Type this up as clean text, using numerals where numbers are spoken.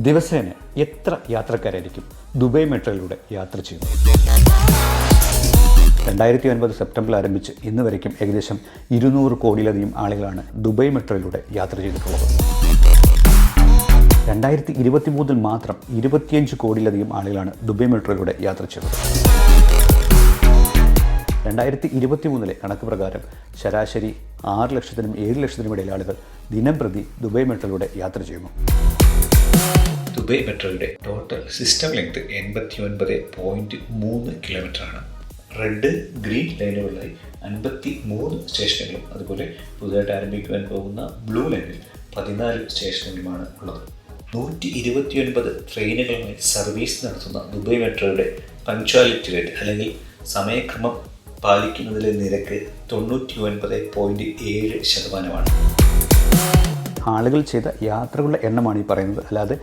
ദിവസേന എത്ര യാത്രക്കാരായിരിക്കും ദുബായ് മെട്രോയിലൂടെ യാത്ര ചെയ്യുന്നത്? 2009 സെപ്റ്റംബറിൽ ആരംഭിച്ച് ഇന്ന് വരയ്ക്കും ഏകദേശം 200 കോടിയിലധികം ആളുകളാണ് ദുബായ് മെട്രോയിലൂടെ യാത്ര ചെയ്തിട്ടുള്ളത്. 2023 മാത്രം 25 കോടിയിലധികം ആളുകളാണ് ദുബായ് മെട്രോയിലൂടെ യാത്ര ചെയ്തത്. 2023 കണക്ക് പ്രകാരം ശരാശരി 6 ലക്ഷത്തിനും 7 ലക്ഷത്തിനും ഇടയിൽ ആളുകൾ ദിനം പ്രതി ദുബായ് മെട്രോയിലൂടെ യാത്ര ചെയ്യുന്നു. ദുബായ് മെട്രോയുടെ ടോട്ടൽ സിസ്റ്റം ലെങ്ത് 89.3 കിലോമീറ്ററാണ്. റെഡ്, ഗ്രീൻ ലൈനുകളിലായി 53 സ്റ്റേഷനുകളും അതുപോലെ പുതുതായിട്ട് ആരംഭിക്കുവാൻ പോകുന്ന ബ്ലൂ ലൈനിൽ 14 സ്റ്റേഷനുകളുമാണ് ഉള്ളത്. 129 ട്രെയിനുകളുമായി സർവീസ് നടത്തുന്ന ദുബായ് മെട്രോയുടെ പങ്ക്ച്വാലിറ്റി റേറ്റ് അല്ലെങ്കിൽ സമയക്രമം പാലിക്കുന്നതിലെ നിരക്ക് 99.7%. ആളുകൾ ചെയ്ത യാത്രകളുടെ എണ്ണമാണ് ഈ പറയുന്നത്, അല്ലാതെ